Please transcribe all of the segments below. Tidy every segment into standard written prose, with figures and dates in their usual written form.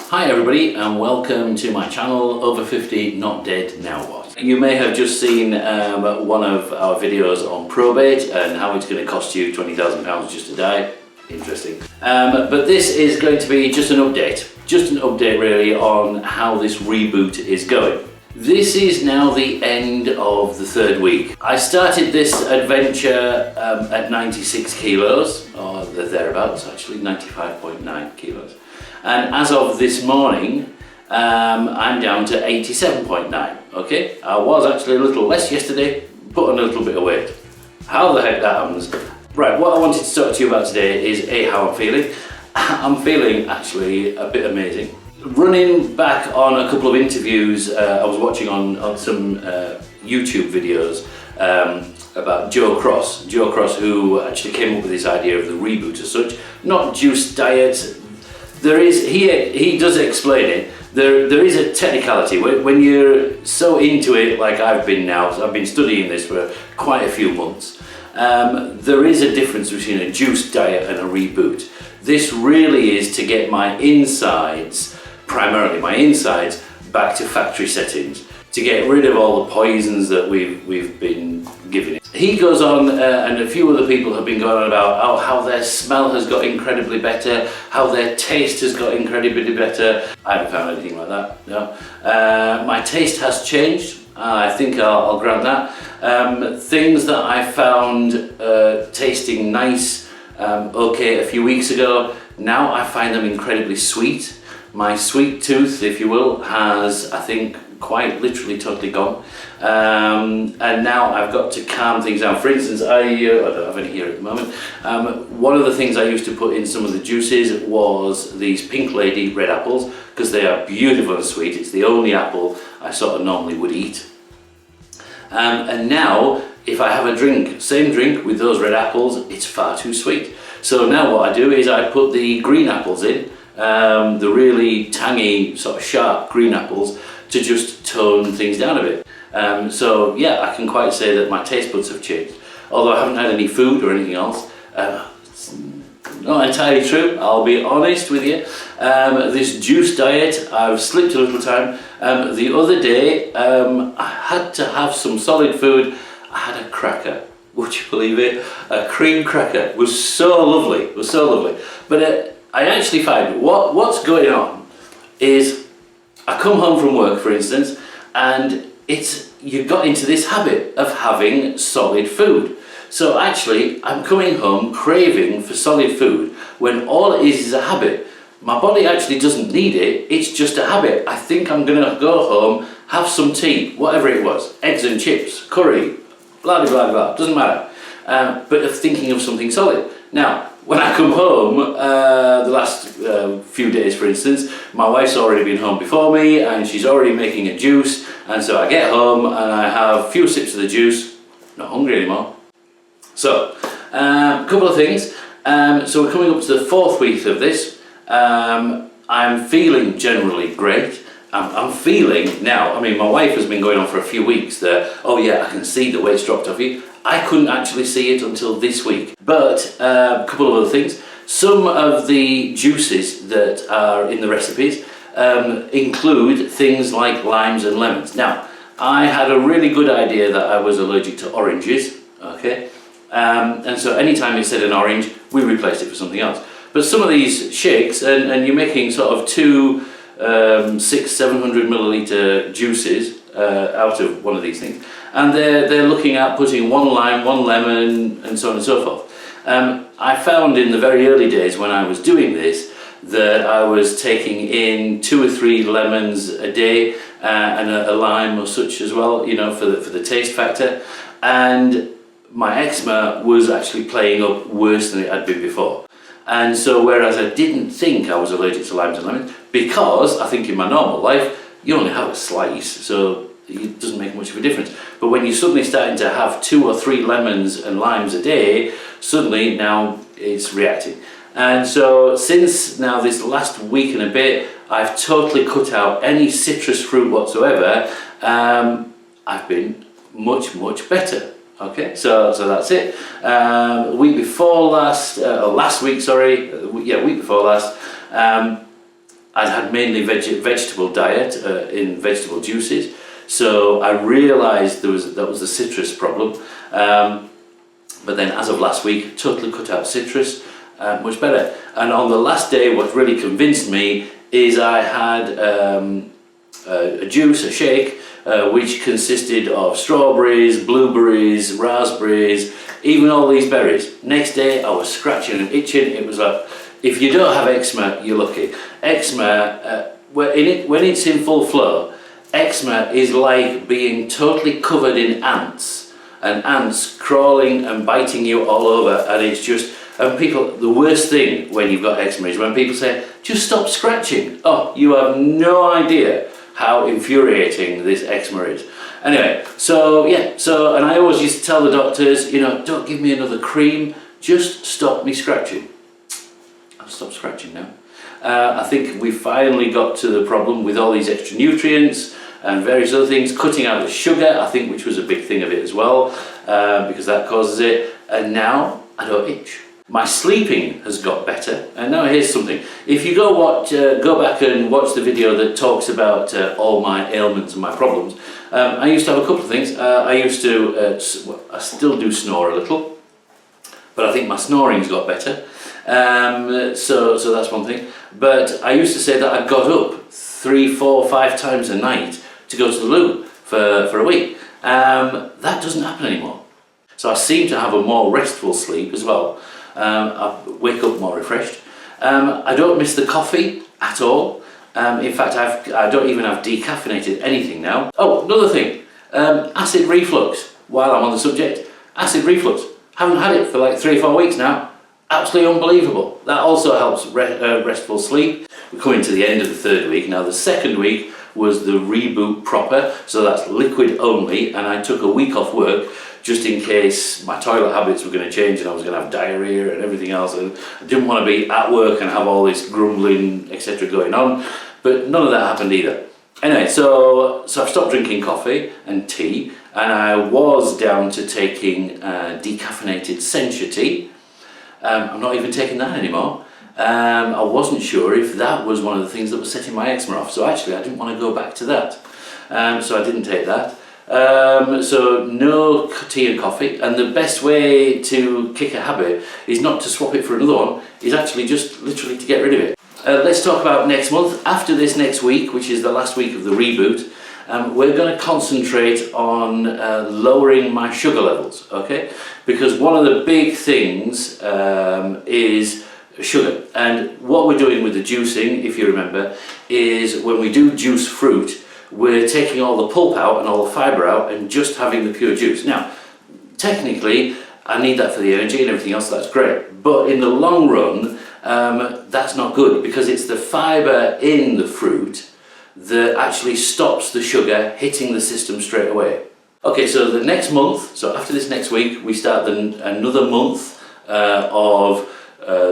Hi everybody and welcome to my channel, Over 50 Not Dead Now What. You may have just seen one of our videos on probate and how it's going to cost you £20,000 just to die. Interesting. But this is going to be just an update really on how this reboot is going. This is now the end of the third week. I started this adventure at 96 kilos, or thereabouts actually, 95.9 kilos. And as of this morning, I'm down to 87.9, okay? I was actually a little less yesterday, put on a little bit of weight. How the heck that happens? Right, what I wanted to talk to you about today is how I'm feeling. I'm feeling actually a bit amazing. Running back on a couple of interviews I was watching on some YouTube videos about Joe Cross, who actually came up with this idea of the reboot as such, not juice diet. There is, he does explain it, there is a technicality. When you're so into it like I've been now, I've been studying this for quite a few months, there is a difference between a juice diet and a reboot. This really is to get my insides, primarily my insides, back to factory settings, to get rid of all the poisons that we've been giving it. He goes on, and a few other people have been going on about how their smell has got incredibly better, how their taste has got incredibly better. I haven't found anything like that, no. My taste has changed, I think I'll grant that. Things that I found tasting nice, okay, a few weeks ago, now I find them incredibly sweet. My sweet tooth, if you will, has, I think, quite literally totally gone. And now I've got to calm things down. For instance, I don't have any here at the moment. One of the things I used to put in some of the juices was these Pink Lady red apples, because they are beautiful and sweet. It's the only apple I sort of normally would eat. And now, if I have a drink, same drink with those red apples, it's far too sweet. So now what I do is I put the green apples in, the really tangy, sort of sharp green apples, to just tone things down a bit. So yeah, I can quite say that my taste buds have changed. Although I haven't had any food or anything else. It's not entirely true, I'll be honest with you. This juice diet, I've slipped a little time. The other day, I had to have some solid food. I had a cracker. Would you believe it? A cream cracker. It was so lovely, it was so lovely. But I actually find what's going on is I come home from work, for instance, and you got into this habit of having solid food. So actually, I'm coming home craving for solid food when all it is a habit. My body actually doesn't need it, it's just a habit. I think I'm gonna go home, have some tea, whatever it was, eggs and chips, curry, blah blah blah, doesn't matter. But of thinking of something solid. Now, when I come home, the last few days for instance, my wife's already been home before me and she's already making a juice, and so I get home and I have a few sips of the juice, not hungry anymore. So, a couple of things. So we're coming up to the fourth week of this. I'm feeling generally great. I'm feeling now, I mean my wife has been going on for a few weeks there, oh yeah, I can see the weight's dropped off you. I couldn't actually see it until this week. But a couple of other things. Some of the juices that are in the recipes include things like limes and lemons. Now, I had a really good idea that I was allergic to oranges, okay? And so anytime it said an orange, we replaced it for something else. But some of these shakes, and you're making sort of two 700 milliliter juices out of one of these things, and they're looking at putting one lime, one lemon, and so on and so forth. I found in the very early days when I was doing this that I was taking in 2 or 3 lemons a day and a lime or such as well, you know, for the taste factor, and my eczema was actually playing up worse than it had been before. And so whereas I didn't think I was allergic to limes and lemons, because I think in my normal life you only have a slice, so it doesn't make much of a difference. But when you're suddenly starting to have 2 or 3 lemons and limes a day, suddenly now it's reacting. And so since now this last week and a bit, I've totally cut out any citrus fruit whatsoever. I've been much better. Okay, so that's it. Week before last, last week, sorry, yeah, week before last, I'd had mainly vegetable diet in vegetable juices, so I realised that was the citrus problem. But then as of last week, totally cut out citrus, much better. And on the last day, what really convinced me is I had a juice, a shake, which consisted of strawberries, blueberries, raspberries, even all these berries. Next day I was scratching and itching. It was like, if you don't have eczema, you're lucky. Eczema, when it's in full flow, eczema is like being totally covered in ants, and ants crawling and biting you all over, and it's just, and people, the worst thing when you've got eczema is when people say, just stop scratching. Oh, you have no idea how infuriating this eczema is. Anyway, so yeah, and I always used to tell the doctors, you know, don't give me another cream, just stop me scratching. I'll stop scratching now. I think we finally got to the problem with all these extra nutrients and various other things, cutting out the sugar, I think, which was a big thing of it as well, because that causes it, and now I don't itch. My sleeping has got better, and now here's something. If you go back and watch the video that talks about all my ailments and my problems, I used to have a couple of things. I still do snore a little, but I think my snoring's got better. So that's one thing. But I used to say that I got up 3, 4, 5 times a night to go to the loo for a week. That doesn't happen anymore. So I seem to have a more restful sleep as well. I wake up more refreshed. I don't miss the coffee at all. In fact, I don't even have decaffeinated anything now. Oh, another thing, acid reflux. While I'm on the subject, acid reflux. Haven't had it for like 3 or 4 weeks now. Absolutely unbelievable. That also helps restful sleep. We're coming to the end of the 3rd week. Now the 2nd week was the Reboot proper, so that's liquid only, and I took a week off work just in case my toilet habits were going to change and I was going to have diarrhea and everything else, and I didn't want to be at work and have all this grumbling, etc. going on, but none of that happened either. Anyway, so I've stopped drinking coffee and tea, and I was down to taking decaffeinated sencha tea. I'm not even taking that anymore. I wasn't sure if that was one of the things that was setting my eczema off, so actually I didn't want to go back to that, so I didn't take that. So no tea and coffee, and the best way to kick a habit is not to swap it for another one, is actually just literally to get rid of it. Let's talk about next month. After this next week, which is the last week of the Reboot, we're going to concentrate on lowering my sugar levels, okay? Because one of the big things is sugar, and what we're doing with the juicing, if you remember, is when we do juice fruit, we're taking all the pulp out and all the fibre out and just having the pure juice. Now, technically, I need that for the energy and everything else, that's great. But in the long run, that's not good, because it's the fibre in the fruit that actually stops the sugar hitting the system straight away. Okay, so the next month, so after this next week, we start another month of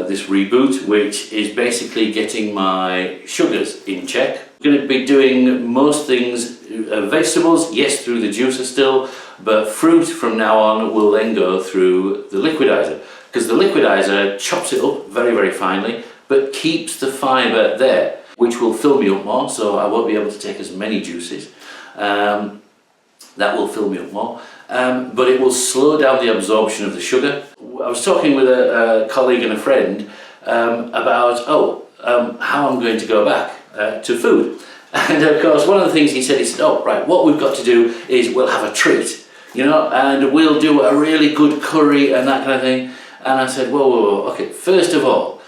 this Reboot, which is basically getting my sugars in check. I'm going to be doing most things, vegetables, yes, through the juicer still, but fruit from now on will then go through the liquidizer, because the liquidizer chops it up very, very finely, but keeps the fibre there, which will fill me up more, so I won't be able to take as many juices. That will fill me up more, but it will slow down the absorption of the sugar. I was talking with a colleague and a friend about how I'm going to go back to food. And of course, one of the things he said, oh, right, what we've got to do is we'll have a treat, you know, and we'll do a really good curry and that kind of thing. And I said, whoa, okay, first of all,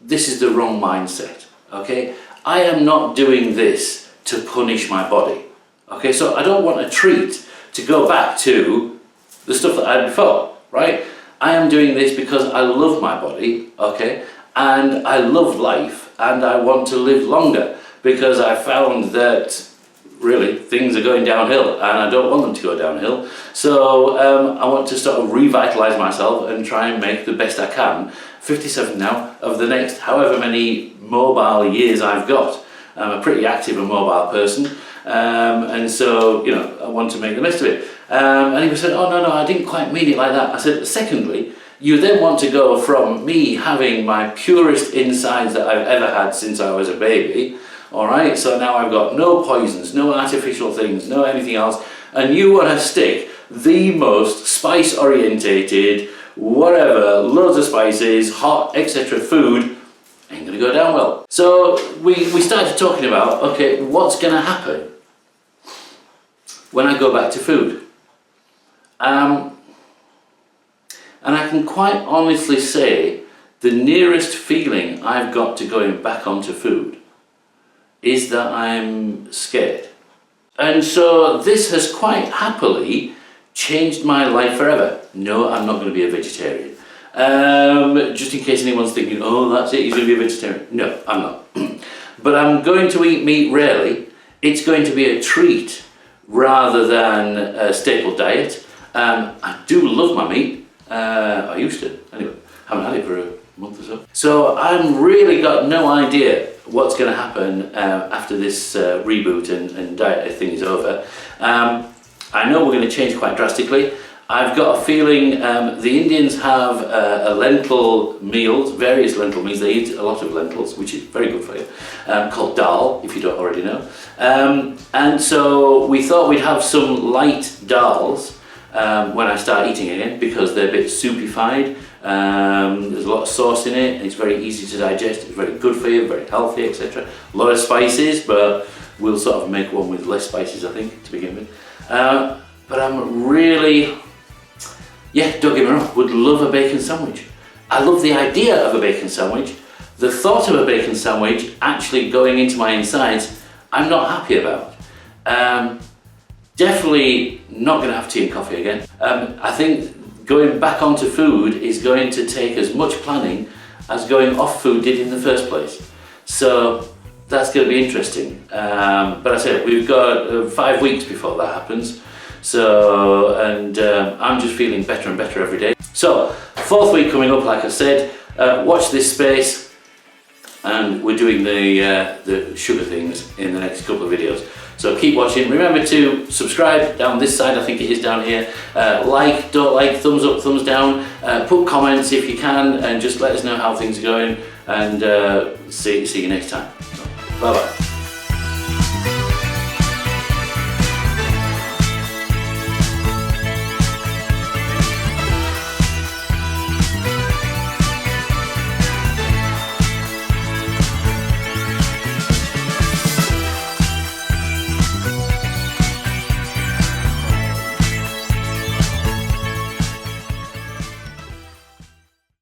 this is the wrong mindset, okay? I am not doing this to punish my body, okay? So I don't want a treat to go back to the stuff that I had before, right? I am doing this because I love my body, okay? And I love life, and I want to live longer, because I found that really things are going downhill and I don't want them to go downhill. So I want to sort of revitalise myself and try and make the best I can, 57 now, of the next however many mobile years I've got. I'm a pretty active and mobile person, and so, you know, I want to make the best of it. And he said, oh no, I didn't quite mean it like that. I said, secondly, You then want to go from me having my purest insides that I've ever had since I was a baby, alright, so now I've got no poisons, no artificial things, no anything else, and you want to stick the most spice orientated, whatever, loads of spices, hot, etc. food, ain't going to go down well. So we started talking about, okay, what's going to happen when I go back to food? And I can quite honestly say the nearest feeling I've got to going back onto food is that I'm scared. And so this has quite happily changed my life forever. No, I'm not going to be a vegetarian. Just in case anyone's thinking, oh, that's it, he's going to be a vegetarian. No, I'm not. But I'm going to eat meat rarely. It's going to be a treat rather than a staple diet. I do love my meat. I used to, anyway, haven't had it for a month or so. So I've really got no idea what's going to happen after this reboot and diet thing is over. I know we're going to change quite drastically. I've got a feeling the Indians have a lentil meals, various lentil meals. They eat a lot of lentils, which is very good for you, called dal, if you don't already know. And so we thought we'd have some light dals when I start eating again, because they're a bit soupified. There's a lot of sauce in it, and it's very easy to digest, it's very good for you, very healthy, etc. A lot of spices, but we'll sort of make one with less spices, I think, to begin with. But I'm really, yeah, don't get me wrong, would love a bacon sandwich. I love the idea of a bacon sandwich. The thought of a bacon sandwich actually going into my insides, I'm not happy about. Definitely not going to have tea and coffee again. I think going back onto food is going to take as much planning as going off food did in the first place. So that's going to be interesting. But I said, we've got 5 weeks before that happens. So, and I'm just feeling better and better every day. So, 4th week coming up, like I said, watch this space, and we're doing the sugar things in the next couple of videos. So keep watching. Remember to subscribe down this side, I think it is down here. Like, don't like, thumbs up, thumbs down. Put comments if you can, and just let us know how things are going. And see you next time. Bye bye.